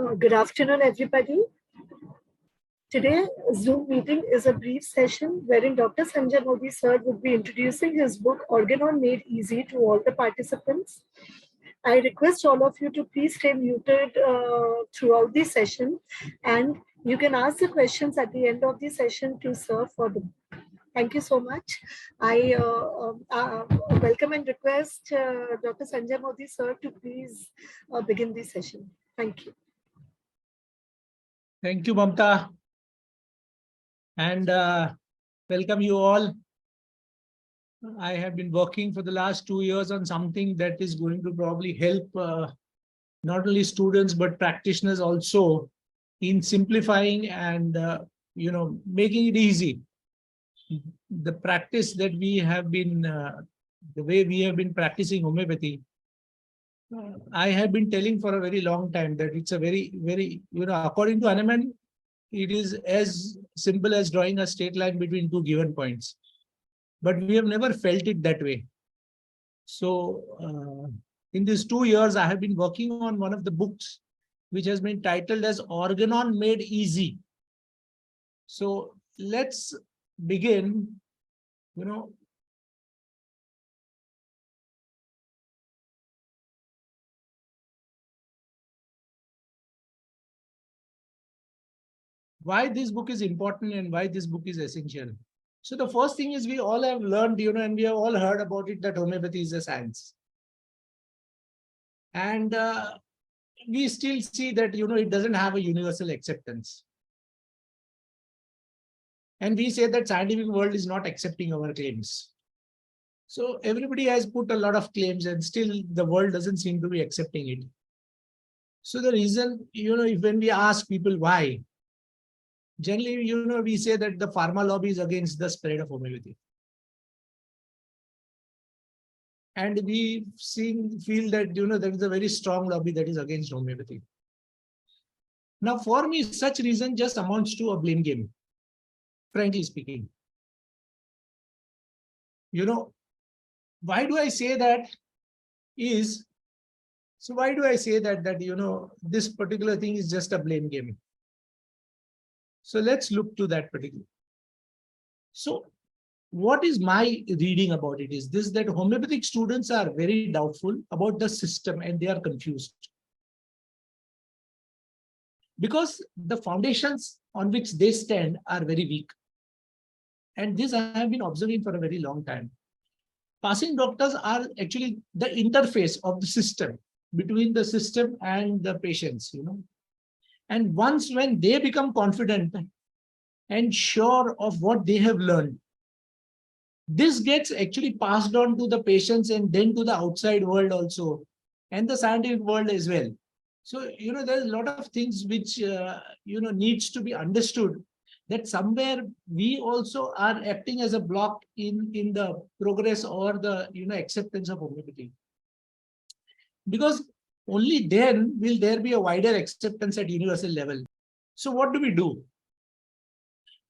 Good afternoon, everybody. Today, Zoom meeting is a brief session wherein Dr. Sanjay Modi sir would be introducing his book, Organon Made Easy, to all the participants. I request all of you to please stay muted throughout the session, and you can ask the questions at the end of the session to sir for the book. Thank you so much. I welcome and request Dr. Sanjay Modi sir to please begin the session. Thank you. Thank you, Mamta. And welcome you all. I have been working for the last 2 years on something that is going to probably help not only students, but practitioners also in simplifying and, making it easy. The practice that we have been, the way we have been practicing homeopathy, I have been telling for a very long time that it's a very, according to Hahnemann, it is as simple as drawing a straight line between two given points. But we have never felt it that way. So in these 2 years, I have been working on one of the books, which has been titled as Organon Made Easy. So let's begin, why this book is important and why this book is essential. So the first thing is we all have learned, and we have all heard about it, that homeopathy is a science. And we still see that, it doesn't have a universal acceptance. And we say that scientific world is not accepting our claims. So everybody has put a lot of claims and still the world doesn't seem to be accepting it. So the reason, when we ask people why, generally, we say that the pharma lobby is against the spread of homeopathy. And we feel that, there is a very strong lobby that is against homeopathy. Now, for me, such reason just amounts to a blame game, frankly speaking. Why do I say that why do I say that, this particular thing is just a blame game? So let's look to that particular. So what is my reading about it is this, that homeopathic students are very doubtful about the system and they are confused. Because the foundations on which they stand are very weak. And this I have been observing for a very long time. Passing doctors are actually the interface of the system, between the system and the patients, And once when they become confident and sure of what they have learned, this gets actually passed on to the patients and then to the outside world also, and the scientific world as well. So, there's a lot of things which, needs to be understood, that somewhere we also are acting as a block in the progress or the, acceptance of homeopathy. Because only then will there be a wider acceptance at universal level. So what do?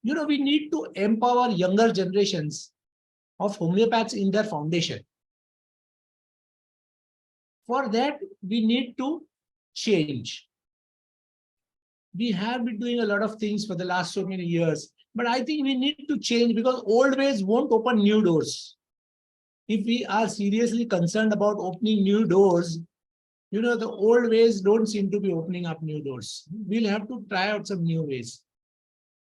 We need to empower younger generations of homeopaths in their foundation. For that, we need to change. We have been doing a lot of things for the last so many years, but I think we need to change because old ways won't open new doors. If we are seriously concerned about opening new doors, the old ways don't seem to be opening up new doors. We'll have to try out some new ways.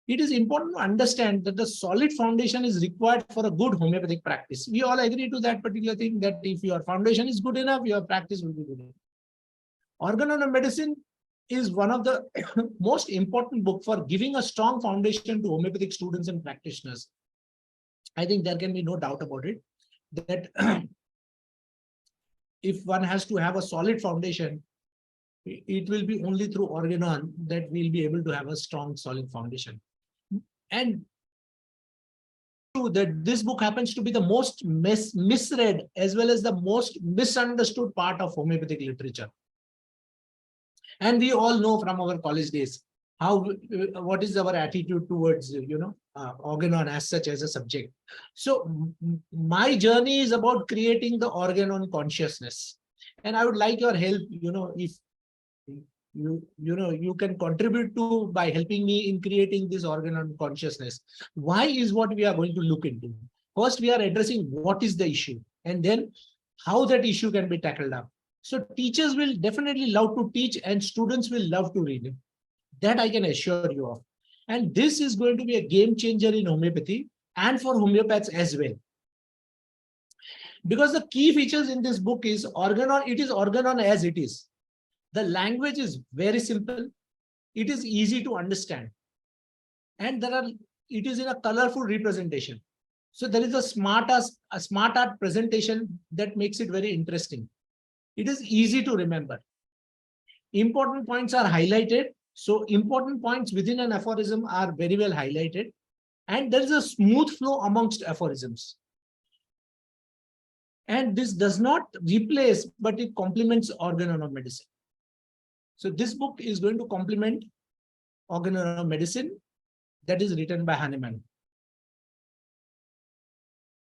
It is important to understand that the solid foundation is required for a good homeopathic practice. We all agree to that particular thing, that if your foundation is good enough, your practice will be good enough. Organon Medicine is one of the most important book for giving a strong foundation to homeopathic students and practitioners. I think there can be no doubt about it, that if one has to have a solid foundation, it will be only through Organon that we'll be able to have a strong, solid foundation. And that this book happens to be the most misread as well as the most misunderstood part of homeopathic literature. And we all know from our college days what is our attitude towards Organon as such as a subject. So my journey is about creating the Organon consciousness, and I would like your help. If you can contribute to by helping me in creating this organ on consciousness. Why is what we are going to look into. First, we are addressing what is the issue, and then how that issue can be tackled up. So teachers will definitely love to teach, and students will love to read it. That I can assure you of. And this is going to be a game changer in homeopathy and for homeopaths as well. Because the key features in this book is organon. It is organon as it is. The language is very simple. It is easy to understand. And it is in a colorful representation. So there is a smart art presentation that makes it very interesting. It is easy to remember. Important points are highlighted. So important points within an aphorism are very well highlighted. And there is a smooth flow amongst aphorisms. And this does not replace, but it complements Organon of Medicine. So this book is going to complement Organon of Medicine that is written by Hahnemann.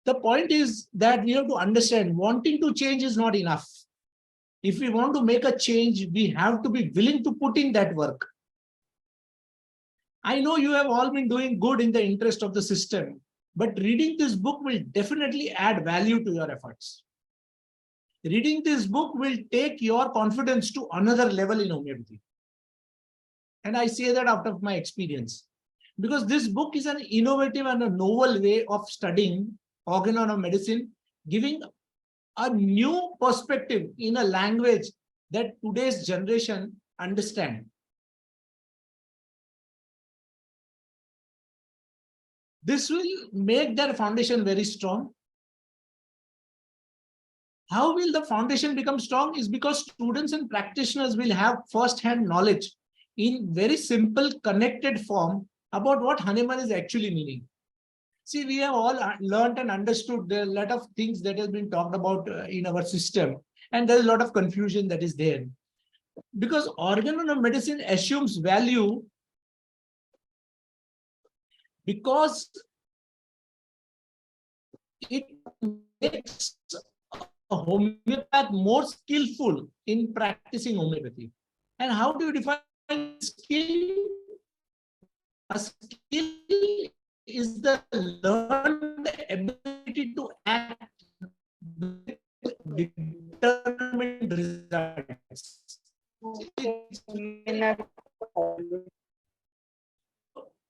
The point is that we have to understand wanting to change is not enough. If we want to make a change, we have to be willing to put in that work. I know you have all been doing good in the interest of the system, but reading this book will definitely add value to your efforts. Reading this book will take your confidence to another level in homeopathy. And I say that out of my experience, because this book is an innovative and a novel way of studying Organon of Medicine, giving a new perspective in a language that today's generation understand. This will make their foundation very strong. How will the foundation become strong is because students and practitioners will have first-hand knowledge in very simple, connected form about what Hahnemann is actually meaning. See, we have all learned and understood a lot of things that has been talked about in our system, and there's a lot of confusion that is there. Because Organon of Medicine assumes value because it makes a homeopath more skillful in practicing homeopathy. And how do you define skill? A skill is the learned ability to act with determined results.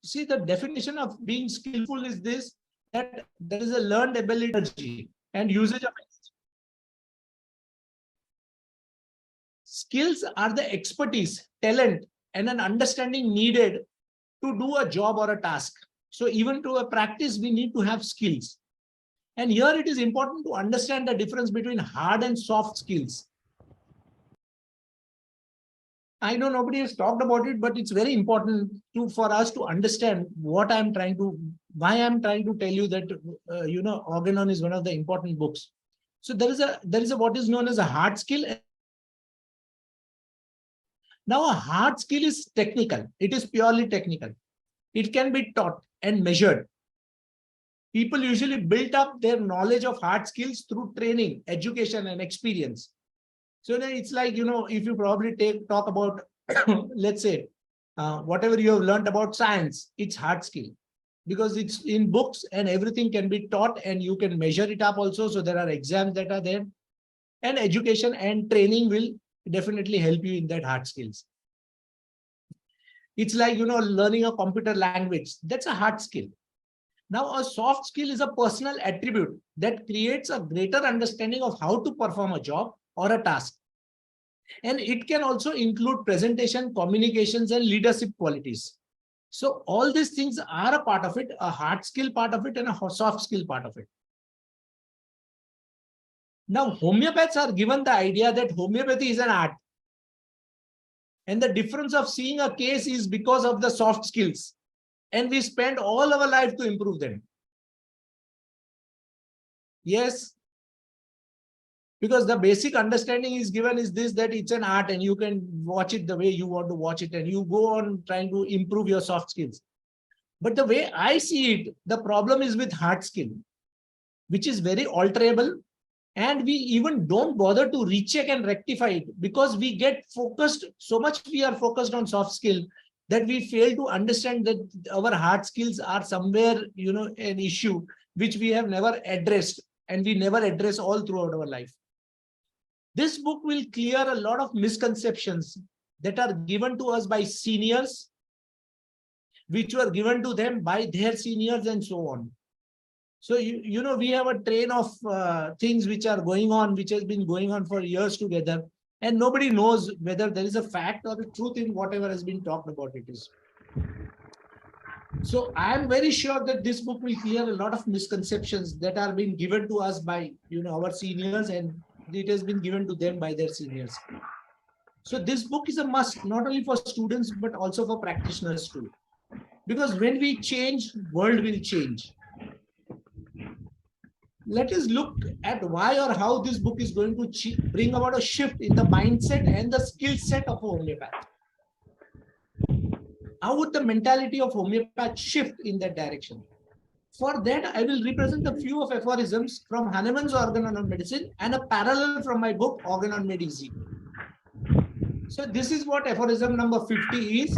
See, the definition of being skillful is this, that there is a learned ability and usage of it. Skills are the expertise, talent, and an understanding needed to do a job or a task. So even to a practice, we need to have skills. And here it is important to understand the difference between hard and soft skills. I know nobody has talked about it, but it's very important for us to understand why I'm trying to tell you that, Organon is one of the important books. So there is a what is known as a hard skill. Now, a hard skill is technical. It is purely technical. It can be taught and measured. People usually build up their knowledge of hard skills through training, education, and experience. So it's like, if you probably talk about, let's say, whatever you have learned about science, it's hard skill because it's in books and everything can be taught and you can measure it up also. So there are exams that are there, and education and training will definitely help you in that hard skills. It's like, learning a computer language. That's a hard skill. Now, a soft skill is a personal attribute that creates a greater understanding of how to perform a job or a task. And it can also include presentation, communications, and leadership qualities. So all these things are a part of it, a hard skill part of it and a soft skill part of it. Now, homeopaths are given the idea that homeopathy is an art. And the difference of seeing a case is because of the soft skills. And we spend all our life to improve them. Yes. Because the basic understanding is given is this, that it's an art and you can watch it the way you want to watch it and you go on trying to improve your soft skills. But the way I see it, the problem is with hard skill, which is very alterable And we even don't bother to recheck and rectify it because we get focused so much. We are focused on soft skill that we fail to understand that our hard skills are somewhere, an issue which we have never addressed, and we never address all throughout our life. This book will clear a lot of misconceptions that are given to us by seniors, which were given to them by their seniors, and so on. So, we have a train of things which are going on, which has been going on for years together, and nobody knows whether there is a fact or the truth in whatever has been talked about it is. So I am very sure that this book will clear a lot of misconceptions that are being given to us by, our seniors, and it has been given to them by their seniors. So this book is a must, not only for students, but also for practitioners too. Because when we change, world will change. Let us look at why or how this book is going to bring about a shift in the mindset and the skill set of a homeopath. How would the mentality of homeopath shift in that direction? For that, I will represent a few of aphorisms from Hahnemann's Organon on Medicine and a parallel from my book, Organon Made Easy. So this is what aphorism number 50 is,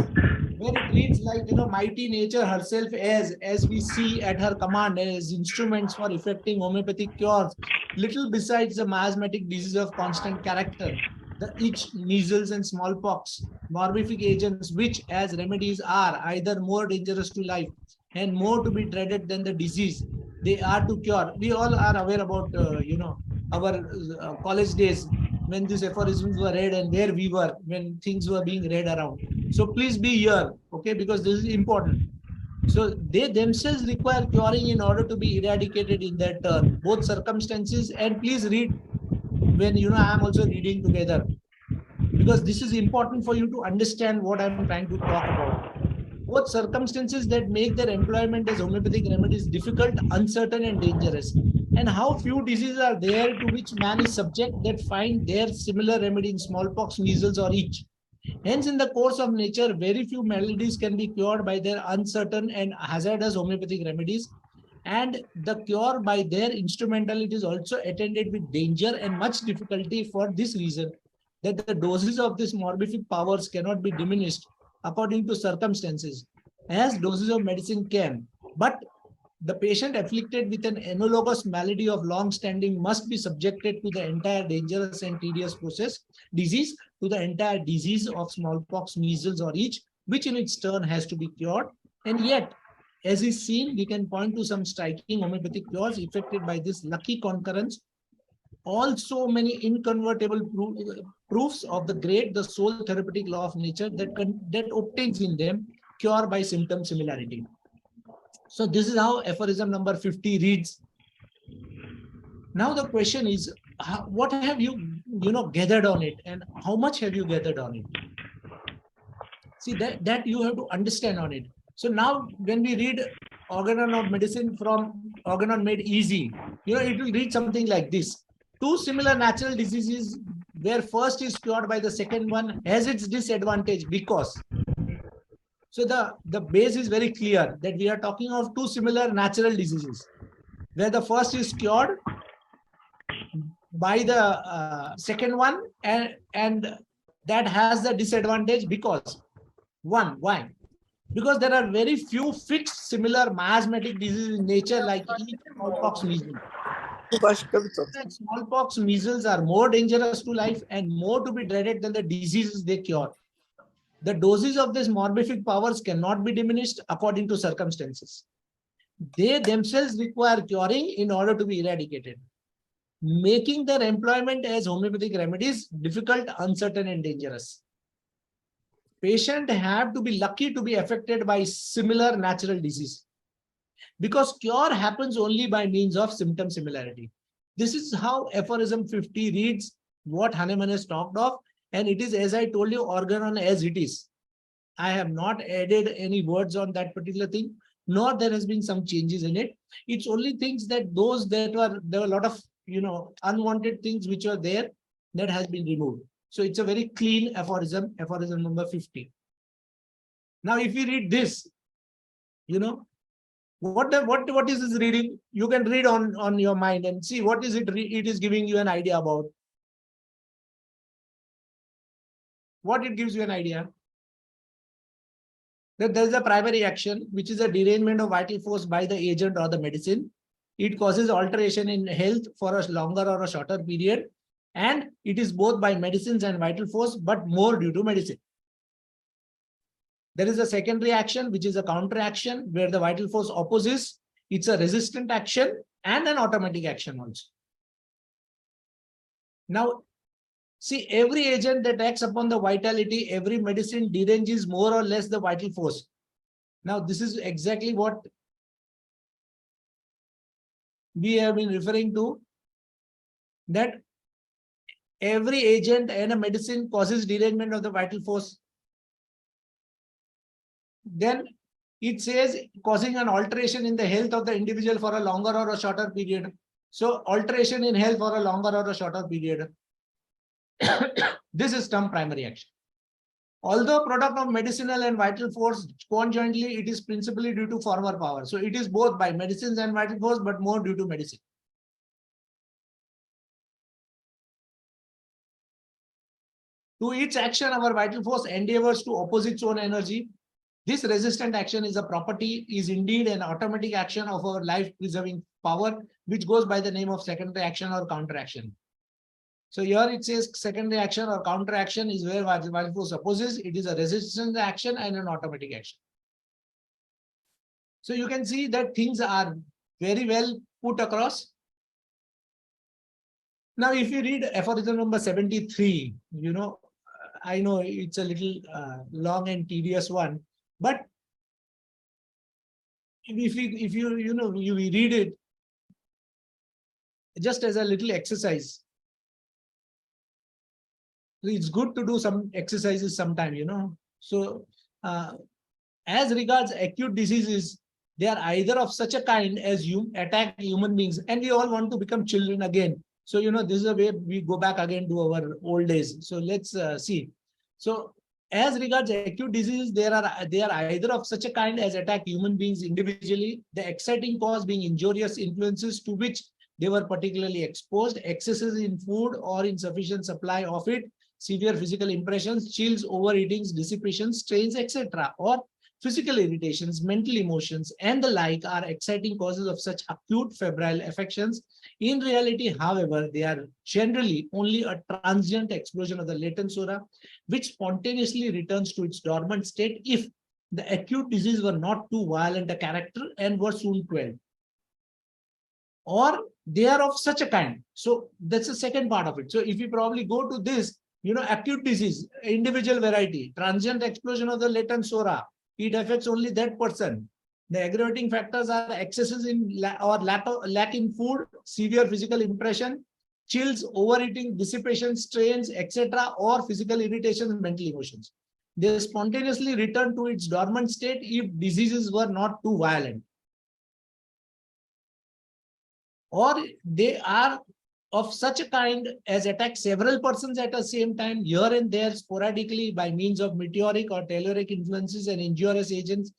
where it reads like, mighty nature herself as we see at her command as instruments for effecting homeopathic cures, little besides the miasmatic disease of constant character, the itch, measles, and smallpox, morbific agents which as remedies are either more dangerous to life and more to be dreaded than the disease they are to cure. We all are aware about, our college days, when these aphorisms were read and where we were when things were being read around. So please be here, okay, because this is important. So they themselves require curing in order to be eradicated in their turn, both circumstances. And please read when, I am also reading together, because this is important for you to understand what I'm trying to talk about. Both circumstances that make their employment as homeopathic remedies difficult, uncertain, and dangerous, and how few diseases are there to which man is subject that find their similar remedy in smallpox, measles, or itch. Hence, in the course of nature, very few maladies can be cured by their uncertain and hazardous homeopathic remedies, and the cure by their instrumentality is also attended with danger and much difficulty for this reason, that the doses of these morbific powers cannot be diminished according to circumstances, as doses of medicine can. But the patient afflicted with an analogous malady of long standing must be subjected to the entire dangerous and tedious disease, to the entire disease of smallpox, measles, or itch, which in its turn has to be cured. And yet, as is seen, we can point to some striking homeopathic cures effected by this lucky concurrence. Also, many incontrovertible proofs of the sole therapeutic law of nature that obtains in them cure by symptom similarity. So this is how aphorism number 50 reads. Now the question is, what have you, gathered on it, and how much have you gathered on it? See, that you have to understand on it. So now when we read Organon of Medicine from Organon Made Easy, it will read something like this. Two similar natural diseases where first is cured by the second one has its disadvantage because. So the base is very clear that we are talking of two similar natural diseases where the first is cured by the second one, and that has the disadvantage because. One, why? Because there are very few fixed similar miasmatic diseases in nature like smallpox, measles. Smallpox, measles are more dangerous to life and more to be dreaded than the diseases they cure. The doses of these morbific powers cannot be diminished according to circumstances. They themselves require curing in order to be eradicated, making their employment as homeopathic remedies difficult, uncertain, and dangerous. Patients have to be lucky to be affected by similar natural disease, because cure happens only by means of symptom similarity. This is how aphorism 50 reads, what Hahnemann has talked of, and it is, as I told you, organon as it is. I have not added any words on that particular thing, nor there has been some changes in it. It's only things that there were a lot of, unwanted things which were there that has been removed. So it's a very clean aphorism number 50. Now, if we read this, What is this reading? You can read on your mind and see what is it. It is giving you an idea about. What it gives you an idea. That there is a primary action, which is a derangement of vital force by the agent or the medicine. It causes alteration in health for a longer or a shorter period. And it is both by medicines and vital force, but more due to medicine. There is a secondary action, which is a counteraction, where the vital force opposes. It's a resistant action and an automatic action also. Now, see, every agent that acts upon the vitality, every medicine deranges more or less the vital force. Now, this is exactly what we have been referring to, that every agent and a medicine causes derangement of the vital force. Then it says causing an alteration in the health of the individual for a longer or a shorter period. So alteration in health for a longer or a shorter period. This is termed primary action. Although product of medicinal and vital force conjointly, it is principally due to former power. So it is both by medicines and vital force, but more due to medicine. To each action, our vital force endeavors to oppose its own energy. This resistant action is a property, is indeed an automatic action of our life-preserving power, which goes by the name of secondary action or counteraction. So here it says secondary action or counteraction is where vital force opposes. It is a resistant action and an automatic action. So you can see that things are very well put across. Now, if you read aphorism number 73, I know it's a little long and tedious one, but if you read it just as a little exercise, it's good to do some exercises sometime, So as regards acute diseases, they are either of such a kind as attack human beings, and we all want to become children again. So, this is a way we go back again to our old days. So let's see. So as regards acute diseases, they are either of such a kind as attack human beings individually, the exciting cause being injurious influences to which they were particularly exposed, excesses in food or insufficient supply of it, severe physical impressions, chills, overeatings, dissipation, strains, etc., or physical irritations, mental emotions, and the like are exciting causes of such acute febrile affections. In reality, however, they are generally only a transient explosion of the latent sora, which spontaneously returns to its dormant state if the acute disease were not too violent a character and were soon quelled. Or they are of such a kind. So that's the second part of it. So if you probably go to this, acute disease, individual variety, transient explosion of the latent sora, it affects only that person. The aggravating factors are excesses in or lack in food, severe physical impression, chills, overeating, dissipation, strains, etc., or physical irritations, mental emotions. They spontaneously return to its dormant state if diseases were not too violent. Or they are of such a kind as attack several persons at the same time, here and there, sporadically, by means of meteoric or telluric influences and injurious agents.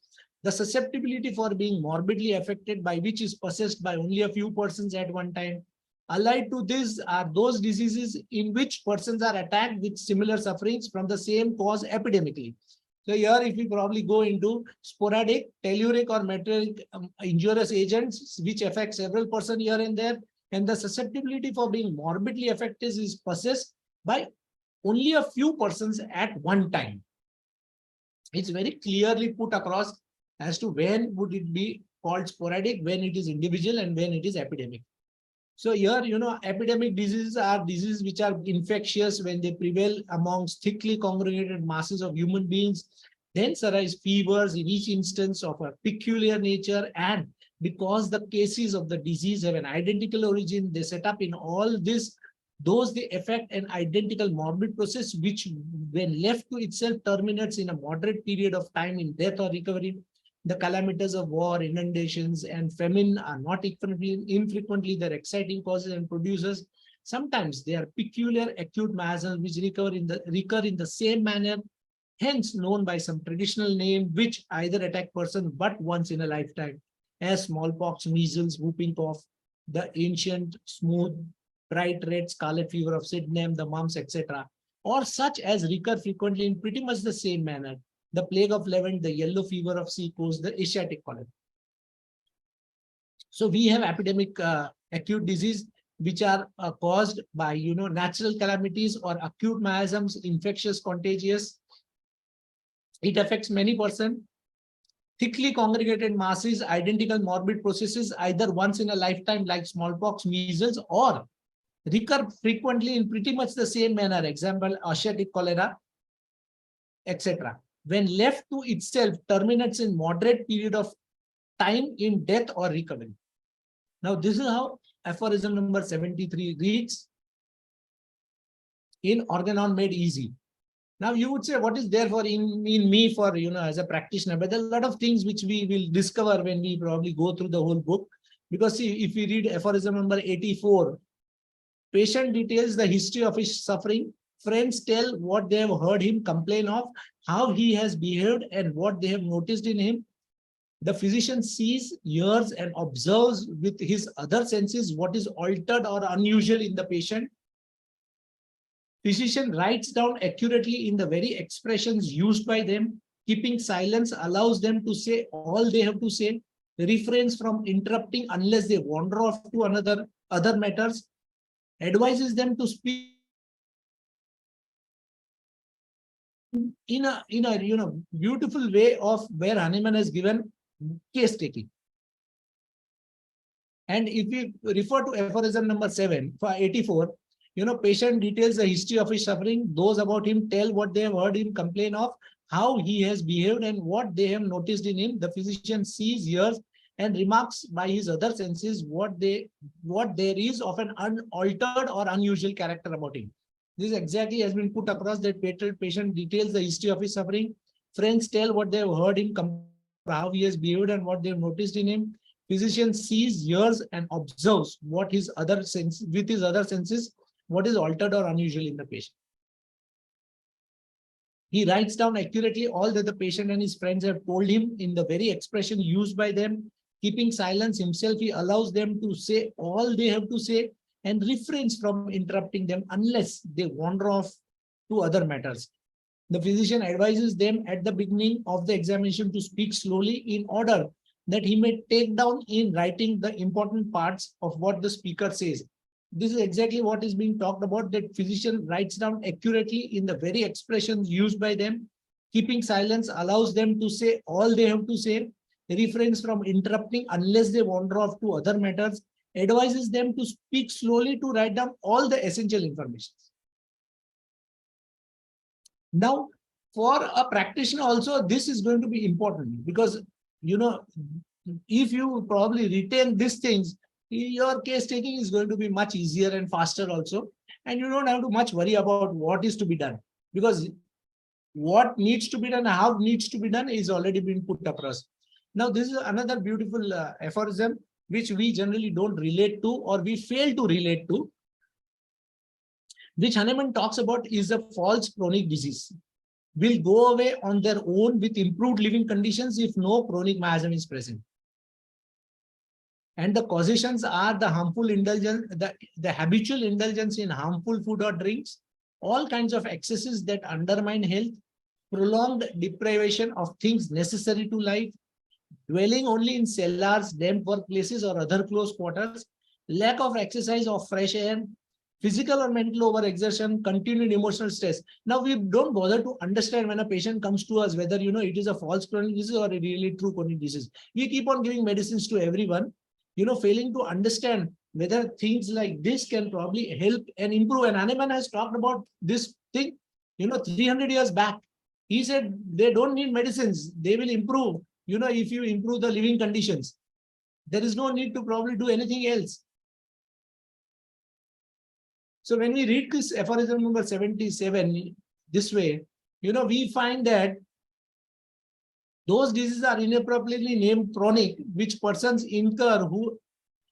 The susceptibility for being morbidly affected by which is possessed by only a few persons at one time. Allied to this are those diseases in which persons are attacked with similar sufferings from the same cause epidemically. So here, if we probably go into sporadic, telluric, or meteoric injurious agents, which affect several persons here and there, and the susceptibility for being morbidly affected is possessed by only a few persons at one time. It's very clearly put across as to when would it be called sporadic, when it is individual, and when it is epidemic. So here, epidemic diseases are diseases which are infectious when they prevail amongst thickly congregated masses of human beings. Thence arise fevers in each instance of a peculiar nature, and because the cases of the disease have an identical origin, they set up in all this, those they affect an identical morbid process, which when left to itself terminates in a moderate period of time in death or recovery. The calamities of war, inundations, and famine are not infrequently their exciting causes and producers. Sometimes they are peculiar acute masses which recur in the same manner, hence known by some traditional name, which either attack person but once in a lifetime. as smallpox, measles, whooping cough, the ancient smooth, bright red scarlet fever of Sydenham, the mumps, etc., or such as recur frequently in pretty much the same manner. The plague of Levant, the yellow fever of sea coast, the Asiatic cholera. So we have epidemic acute disease which are caused by natural calamities or acute miasms, infectious, contagious. It affects many persons. Thickly congregated masses, identical morbid processes, either once in a lifetime like smallpox, measles, or recur frequently in pretty much the same manner. Example, Asiatic cholera, etc. When left to itself, terminates in moderate period of time in death or recovery. Now, this is how aphorism number 73 reads in Organon Made Easy. Now, you would say, what is there for in me for, as a practitioner? But there are a lot of things which we will discover when we probably go through the whole book. Because see, if we read aphorism number 84, patient details the history of his suffering. Friends tell what they have heard him complain of, how he has behaved and what they have noticed in him. The physician sees, hears, and observes with his other senses what is altered or unusual in the patient. Physician writes down accurately in the very expressions used by them. Keeping silence allows them to say all they have to say, refrains from interrupting unless they wander off to other matters, advises them to speak in a beautiful way of where Hahnemann has given case taking. And if we refer to aphorism number 7 for 84, patient details the history of his suffering. Those about him tell what they have heard him complain of, how he has behaved and what they have noticed in him. The physician sees, hears, and remarks by his other senses what there is of an unaltered or unusual character about him. This exactly has been put across that patient details the history of his suffering. Friends tell what they have heard him complain, how he has behaved and what they have noticed in him. Physician sees, hears, and observes with his other senses, what is altered or unusual in the patient. He writes down accurately all that the patient and his friends have told him in the very expression used by them. Keeping silence himself, he allows them to say all they have to say and refrains from interrupting them unless they wander off to other matters. The physician advises them at the beginning of the examination to speak slowly in order that he may take down in writing the important parts of what the speaker says. This is exactly what is being talked about, that physician writes down accurately in the very expressions used by them. Keeping silence allows them to say all they have to say, refrains from interrupting unless they wander off to other matters, advises them to speak slowly to write down all the essential information. Now, for a practitioner also, this is going to be important because, if you probably retain these things, your case taking is going to be much easier and faster also. And you don't have to much worry about what is to be done, because what needs to be done, how needs to be done is already been put across. Now, this is another beautiful aphorism which we generally don't relate to, or we fail to relate to, which Hahnemann talks about is a false chronic disease will go away on their own with improved living conditions if no chronic miasm is present. And the causations are the harmful indulgence, the habitual indulgence in harmful food or drinks, all kinds of excesses that undermine health, prolonged deprivation of things necessary to life, dwelling only in cellars, damp workplaces or other close quarters, lack of exercise or fresh air, physical or mental overexertion, continued emotional stress. Now, we don't bother to understand when a patient comes to us whether it is a false chronic disease or a really true chronic disease. We keep on giving medicines to everyone, failing to understand whether things like this can probably help and improve. And Hahnemann has talked about this thing, 300 years back. He said they don't need medicines, they will improve, if you improve the living conditions. There is no need to probably do anything else. So when we read this aphorism number 77 this way, we find that those diseases are inappropriately named chronic, which persons incur who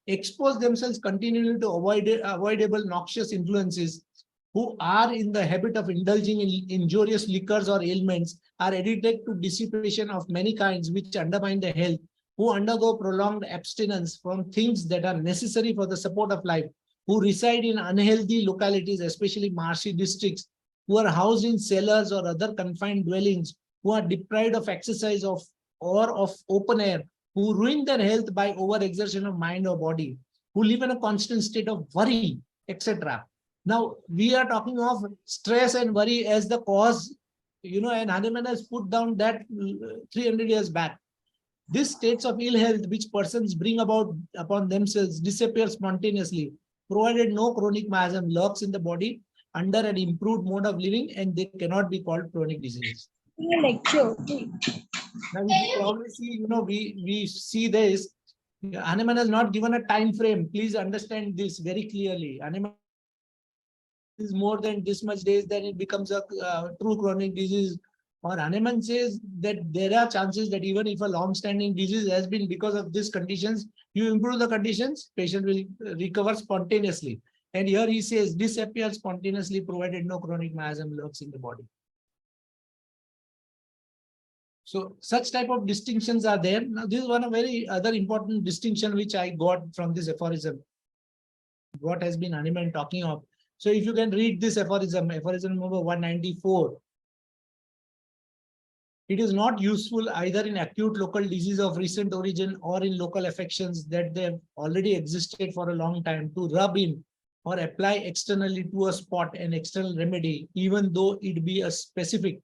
expose themselves continually to avoidable noxious influences, who are in the habit of indulging in injurious liquors or ailments, are addicted to dissipation of many kinds which undermine their health, who undergo prolonged abstinence from things that are necessary for the support of life, who reside in unhealthy localities, especially marshy districts, who are housed in cellars or other confined dwellings, who are deprived of exercise or of open air, who ruin their health by overexertion of mind or body, who live in a constant state of worry, etc. Now, we are talking of stress and worry as the cause, and Hahnemann has put down that 300 years back. These states of ill health which persons bring about upon themselves disappear spontaneously, provided no chronic miasm lurks in the body under an improved mode of living, and they cannot be called chronic diseases. Lecture. Now, if you probably see, we see this. Hahnemann has not given a time frame. Please understand this very clearly. Hahnemann is more than this much days, then it becomes a true chronic disease. Or Hahnemann says that there are chances that even if a long-standing disease has been because of these conditions, you improve the conditions, patient will recover spontaneously. And here he says disappear spontaneously provided no chronic miasm lurks in the body. So such type of distinctions are there. Now, this is one of very other important distinction which I got from this aphorism. What has been Hahnemann talking of? So if you can read this aphorism number 194. It is not useful either in acute local disease of recent origin or in local affections that they have already existed for a long time to rub in or apply externally to a spot an external remedy, even though it be a specific,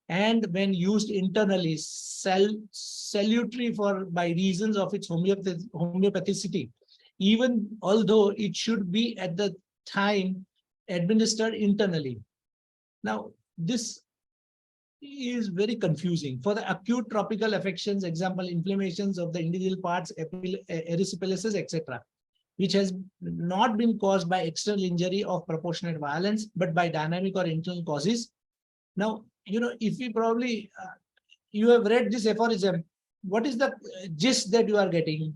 and when used internally, salutary for by reasons of its homeopathicity, even although it should be at the time administered internally. Now, this is very confusing. For the acute tropical affections, example, inflammations of the individual parts, erysipelas, etc., which has not been caused by external injury of proportionate violence, but by dynamic or internal causes. Now, if we probably, you have read this aphorism, what is the gist that you are getting?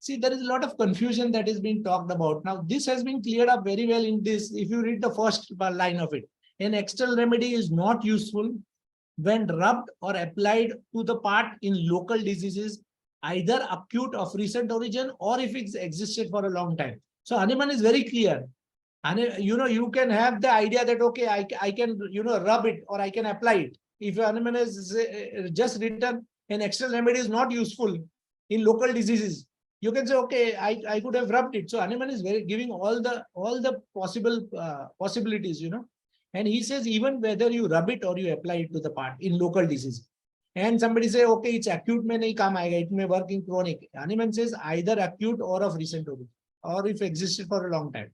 See, there is a lot of confusion that is being talked about. Now, this has been cleared up very well in this. If you read the first line of it, an external remedy is not useful when rubbed or applied to the part in local diseases, either acute of recent origin or if it's existed for a long time. So Hahnemann is very clear. And you can have the idea that, okay, I can, rub it or I can apply it. If Hahnemann has just written an external remedy is not useful in local diseases, you can say, okay, I could have rubbed it. So Hahnemann is giving all the possible possibilities, and he says even whether you rub it or you apply it to the part in local disease. And somebody say, okay, it's acute, mein nahi kaam aayega, it may work in chronic. Hahnemann says either acute or of recent origin, or if existed for a long time.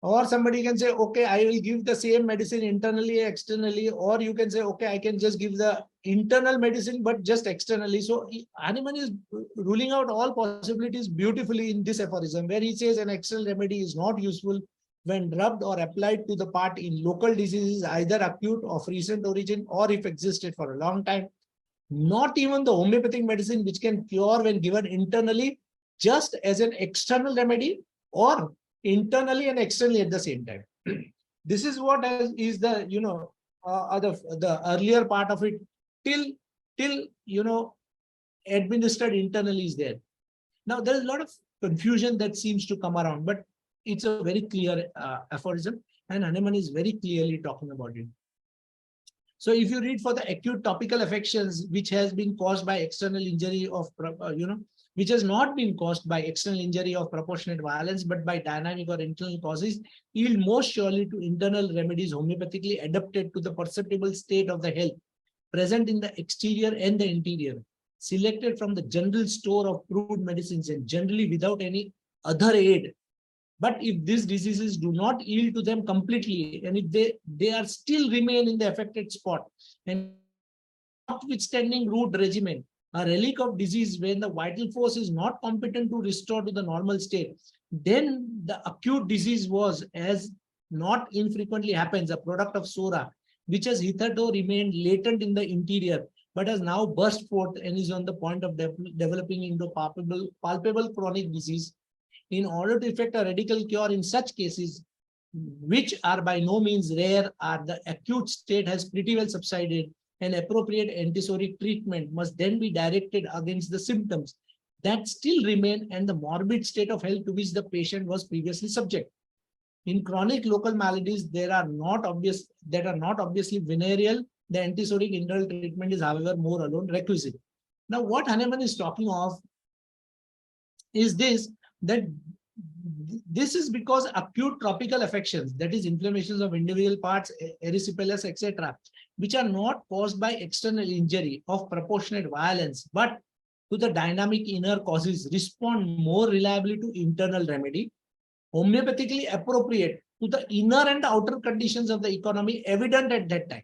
Or somebody can say, okay, I will give the same medicine internally, externally, or you can say, okay, I can just give the internal medicine, but just externally. So Hahnemann is ruling out all possibilities beautifully in this aphorism, where he says an external remedy is not useful when rubbed or applied to the part in local diseases, either acute of recent origin, or if existed for a long time. Not even the homeopathic medicine, which can cure when given internally, just as an external remedy, or internally and externally at the same time. This is what is the the earlier part of it till administered internally is there. Now there is a lot of confusion that seems to come around, but it's a very clear aphorism, and Hahnemann is very clearly talking about it. So if you read for the acute topical affections which has been caused by external injury of which has not been caused by external injury of proportionate violence, but by dynamic or internal causes, yield most surely to internal remedies homeopathically adapted to the perceptible state of the health present in the exterior and the interior, selected from the general store of proved medicines and generally without any other aid. But if these diseases do not yield to them completely, and if they are still remain in the affected spot, and notwithstanding root regimen, a relic of disease when the vital force is not competent to restore to the normal state, then the acute disease was, as not infrequently happens, a product of sora, which has hitherto remained latent in the interior, but has now burst forth and is on the point of developing into palpable chronic disease. In order to effect a radical cure in such cases, which are by no means rare, the acute state has pretty well subsided, An appropriate antisoric treatment must then be directed against the symptoms that still remain and the morbid state of health to which the patient was previously subject. In chronic local maladies, that are not obviously venereal, the antisoric internal treatment is, however, more alone requisite. Now, what Hahnemann is talking of is that this is because acute tropical affections, that is inflammations of individual parts, erysipelas, etc., which are not caused by external injury of proportionate violence, but to the dynamic inner causes, respond more reliably to internal remedy, homeopathically appropriate to the inner and outer conditions of the economy evident at that time.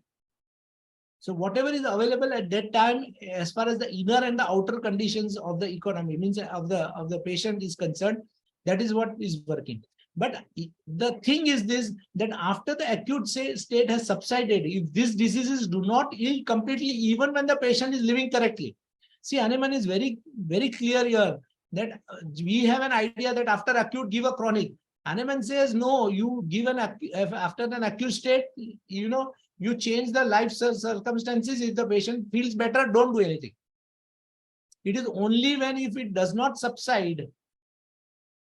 So whatever is available at that time, as far as the inner and the outer conditions of the economy, means of the patient is concerned, that is what is working. But the thing is this, that after the acute state has subsided, if these diseases do not heal completely, even when the patient is living correctly. See, Hahnemann is very, very clear here that we have an idea that after acute, give a chronic. Hahnemann says, no, you give after an acute state, you change the life circumstances. If the patient feels better, don't do anything. It is only when if it does not subside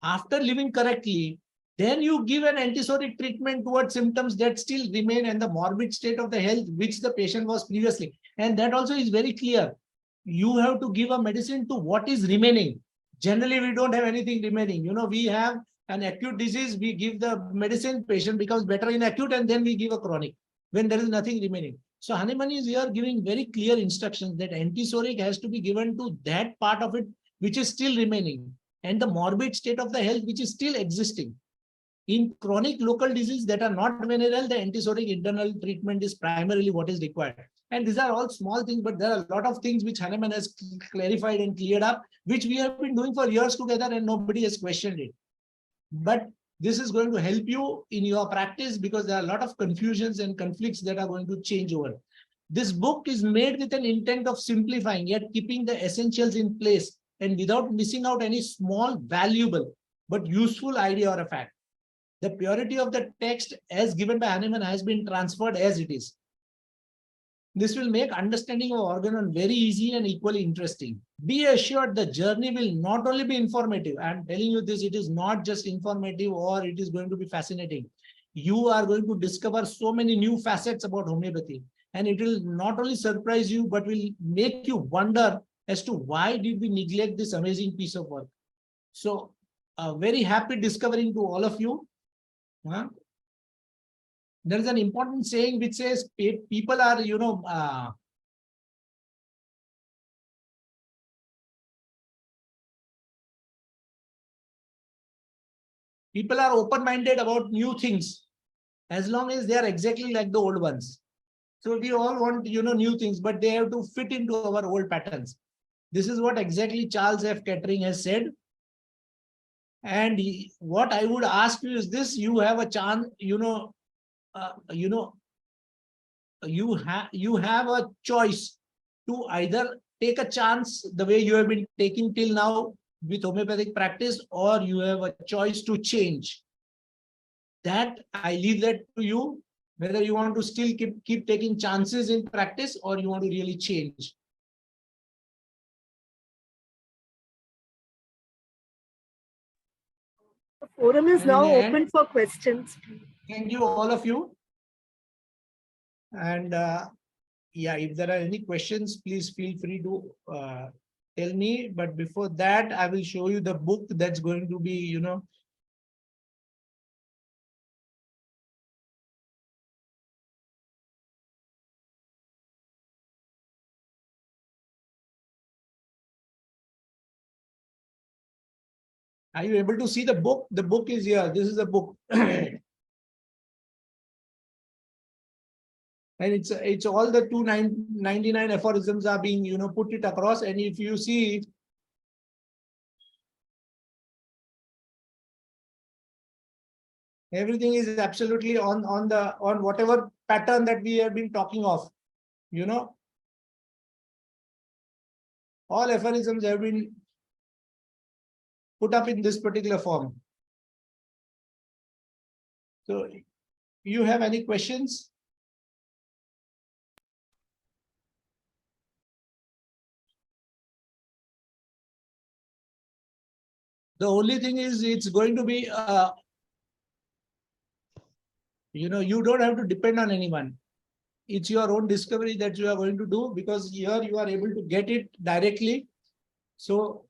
after living correctly, then you give an antisoric treatment towards symptoms that still remain and the morbid state of the health which the patient was previously. And that also is very clear. You have to give a medicine to what is remaining. Generally, we don't have anything remaining. We have an acute disease, we give the medicine, patient becomes better in acute, and then we give a chronic when there is nothing remaining. So Hahnemann is here giving very clear instructions that antisoric has to be given to that part of it which is still remaining and the morbid state of the health which is still existing. In chronic local disease that are not venereal, the antisoric internal treatment is primarily what is required. And these are all small things, but there are a lot of things which Hahnemann has clarified and cleared up, which we have been doing for years together and nobody has questioned it. But this is going to help you in your practice because there are a lot of confusions and conflicts that are going to change over. This book is made with an intent of simplifying, yet keeping the essentials in place and without missing out any small, valuable, but useful idea or a fact. The purity of the text as given by Hahnemann has been transferred as it is. This will make understanding of organon very easy and equally interesting. Be assured the journey will not only be informative. I am telling you this, it is not just informative or it is going to be fascinating. You are going to discover so many new facets about homeopathy. And it will not only surprise you, but will make you wonder as to why did we neglect this amazing piece of work. So very happy discovering to all of you. There is an important saying which says people are, people are open-minded about new things as long as they are exactly like the old ones. So we all want, new things, but they have to fit into our old patterns. This is what exactly Charles F. Kettering has said. And what I would ask you is this: you have a chance, you have a choice to either take a chance the way you have been taking till now with homeopathic practice, or you have a choice to change. That I leave that to you, whether you want to still keep taking chances in practice or you want to really change. The forum is now open for questions. Thank you, all of you. And yeah, if there are any questions, please feel free to tell me. But before that, I will show you the book that's going to be, Are you able to see the book? The book is here. This is the book. And it's all the 299 aphorisms are being, put it across. And if you see, everything is absolutely on whatever pattern that we have been talking of, all aphorisms have been put up in this particular form. So, you have any questions? The only thing is it's going to be, you don't have to depend on anyone. It's your own discovery that you are going to do, because here you are able to get it directly. So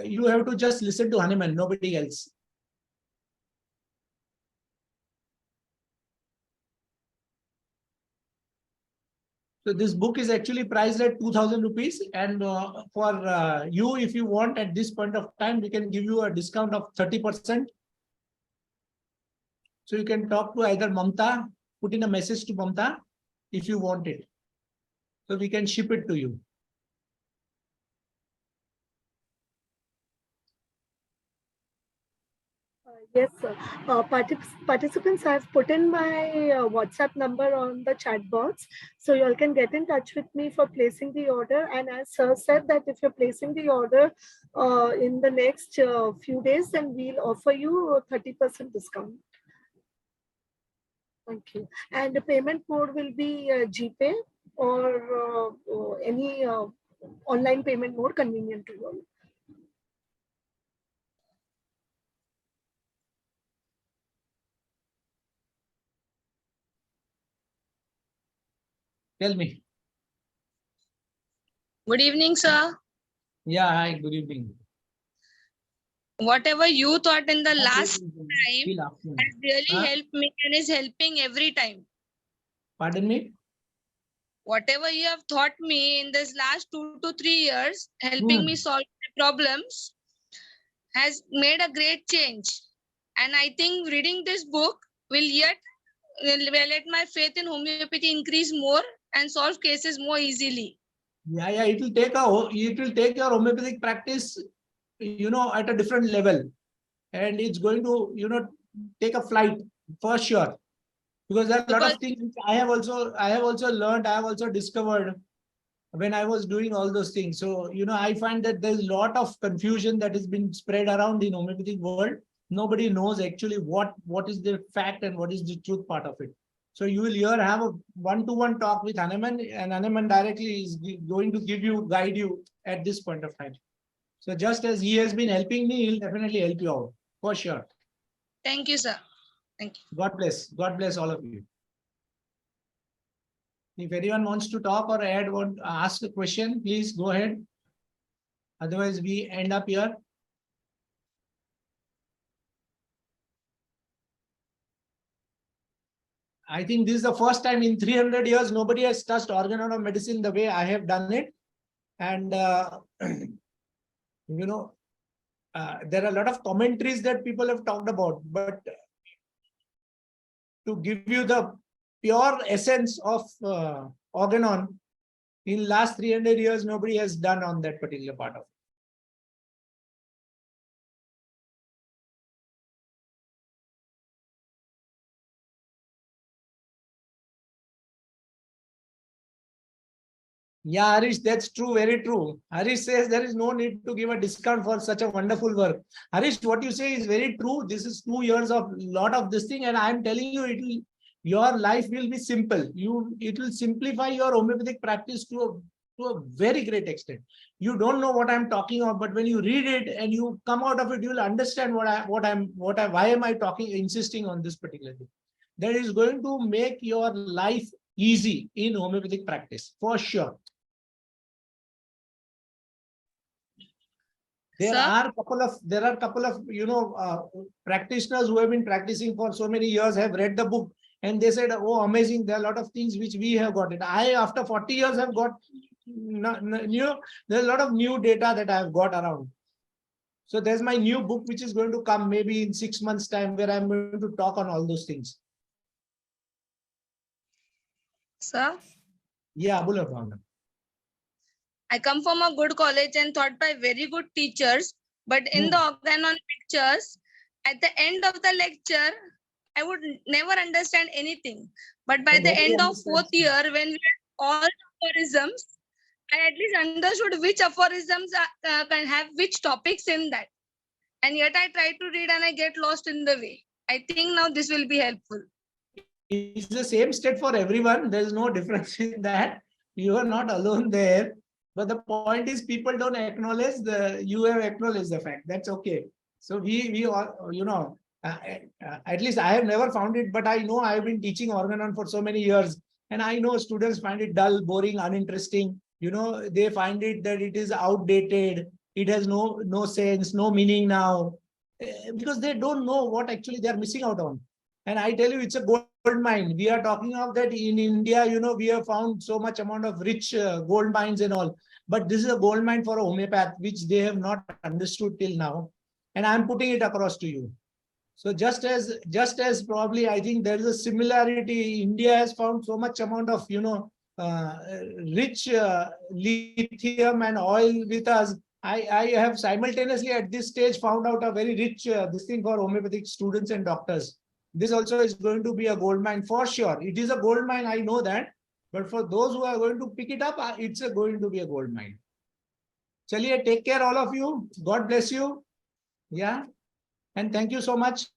you have to just listen to Hanuman, nobody else. So this book is actually priced at 2,000 rupees. And for you, if you want at this point of time, we can give you a discount of 30%. So you can talk to either Mamta, put in a message to Mamta if you want it. So we can ship it to you. Yes, sir. Participants, I've put in my WhatsApp number on the chat box, so you all can get in touch with me for placing the order. And as sir said, that if you're placing the order in the next few days, then we'll offer you a 30% discount. Thank you. And the payment mode will be GPay or any online payment mode convenient to you all. Tell me. Good evening, sir. Yeah, hi, good evening. Whatever you thought in the last time has really helped me and is helping every time. Pardon me? Whatever you have taught me in this last 2 to 3 years, helping me solve my problems, has made a great change. And I think reading this book will let my faith in homeopathy increase more and solve cases more easily. Yeah, it will take your homeopathic practice, at a different level, and it's going to, take a flight for sure. Because there are a lot of things which I have also learned, I have also discovered when I was doing all those things. So, I find that there's a lot of confusion that has been spread around in homeopathic world. Nobody knows actually what is the fact and what is the truth part of it. So you will here have a one-to-one talk with Hanuman, and Hanuman directly is going to guide you at this point of time. So just as he has been helping me, he'll definitely help you out for sure. Thank you, sir. Thank you. God bless. God bless all of you. If anyone wants to talk or ask a question, please go ahead. Otherwise, we end up here. I think this is the first time in 300 years, nobody has touched organon of medicine the way I have done it. And, there are a lot of commentaries that people have talked about, but to give you the pure essence of organon, in last 300 years, nobody has done on that particular part of it. Yeah, Harish, that's true, very true. Harish says there is no need to give a discount for such a wonderful work. Harish, what you say is very true. This is 2 years of lot of this thing, and I'm telling you, your life will be simple. It will simplify your homeopathic practice to a very great extent. You don't know what I'm talking about, but when you read it and you come out of it, you will understand why am I insisting on this particular thing. That is going to make your life easy in homeopathic practice for sure. There are a couple of practitioners who have been practicing for so many years, have read the book, and they said, oh, amazing, there are a lot of things which we have got it. I, after 40 years, have got there's a lot of new data that I have got around. So there's my new book which is going to come maybe in 6 months time, where I'm going to talk on all those things. Sir? Yeah, Abula. I come from a good college and taught by very good teachers, but in the organon lectures, at the end of the lecture, I would never understand anything. But by the end of 4th year, when we had all aphorisms, I at least understood which aphorisms can have which topics in that. And yet I try to read and I get lost in the way. I think now this will be helpful. It's the same state for everyone. There's no difference in that. You are not alone there. But the point is, people don't acknowledge you have acknowledged the fact. That's okay. So we all, at least I have never found it, but I know I have been teaching organon for so many years, and I know students find it dull, boring, uninteresting. They find it that it is outdated. It has no sense, no meaning now, because they don't know what actually they are missing out on. And I tell you, it's a gold mine. We are talking of that in India. We have found so much amount of rich gold mines and all. But this is a gold mine for a homeopath, which they have not understood till now. And I'm putting it across to you. So just as probably I think there is a similarity. India has found so much amount of rich lithium and oil with us. I have simultaneously at this stage found out a very rich this thing for homeopathic students and doctors. This also is going to be a gold mine for sure. It is a gold mine, I know that. But for those who are going to pick it up, it's going to be a gold mine. Chaliye, take care all of you. God bless you. Yeah. And thank you so much.